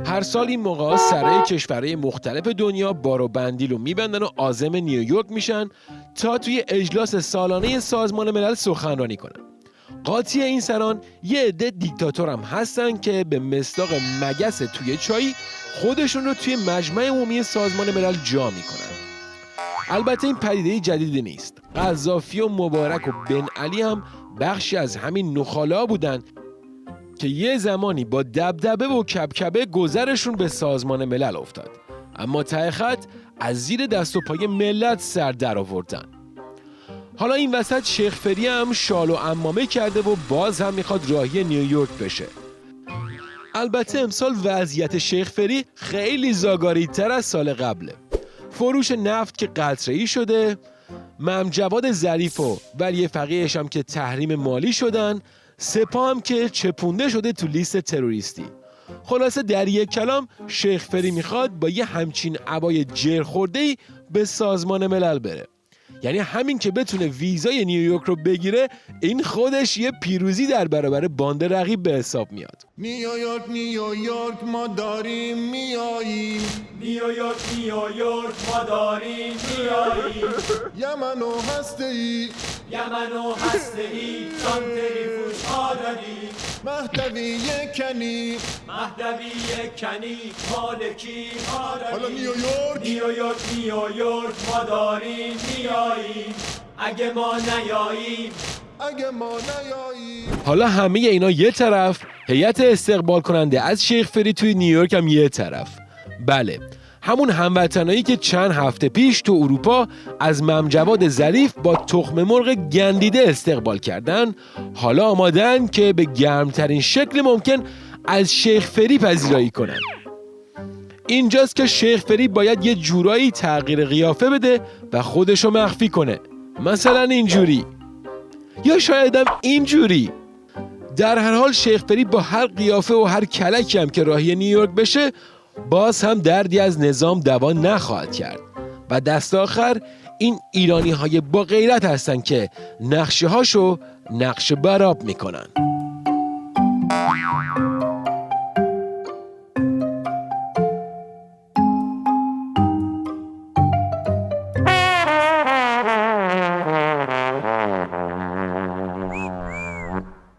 هر سال این موقع سرای کشورهای مختلف دنیا بار و بندیل رو میبندن و عازم نیویورک میشن تا توی اجلاس سالانه سازمان ملل سخنرانی کنن. قاطی این سران یه عده دیکتاتور هم هستن که به مصداق مگس توی چای خودشون رو توی مجمع عمومی سازمان ملل جا میکنن. البته این پدیده جدیدی نیست. قذافی و مبارک و بن علی هم بخشی از همین نخالا بودن که یه زمانی با دبدبه و کبکبه گذرشون به سازمان ملل افتاد، اما ته خط از زیر دست و پای ملت سر در آوردن. حالا این وسط شیخ فری هم شال و عمامه کرده و باز هم میخواد راهی نیویورک بشه. البته امسال وضعیت شیخ فری خیلی زاگاری‌تر از سال قبله. فروش نفت که قطره‌ای شده، ممجواد ظریف و ولی فقیهش هم که تحریم مالی شدن، سپاه هم که چپونده شده تو لیست تروریستی. خلاصه در یک کلام شیخ فری میخواد با یه همچین عبای جر خورده‌ای به سازمان ملل بره. یعنی همین که بتونه ویزای نیویورک رو بگیره، این خودش یه پیروزی در برابر باند رقیب به حساب میاد. نیویورک ما داریم میاییم، نیویورک ما داریم میاییم. یمن و هسته‌ای سانتریفوژ ها داریم. مهدوی کنی مالکی ها داریم. حالا نیویورک ما داریم میاییم. اگه ما نیاییم. حالا همه اینا یه طرف، هیئت استقبال کننده از شیخ فری توی نیویورک هم یه طرف. بله، همون هموطنایی که چند هفته پیش تو اروپا از ممجواد ظریف با تخم مرغ گندیده استقبال کردن، حالا آمادن که به گرمترین شکل ممکن از شیخ فری پذیرایی کنن. اینجاست که شیخ فری باید یه جورایی تغییر قیافه بده و خودشو مخفی کنه. مثلا اینجوری، یا شایدم اینجوری. در هر حال شیخ فری با هر قیافه و هر کلکی هم که راهی نیویورک بشه، باز هم دردی از نظام دوا نخواهد کرد و دست آخر این ایرانی های با غیرت هستن که نقشه هاشو نقشه براب میکنن.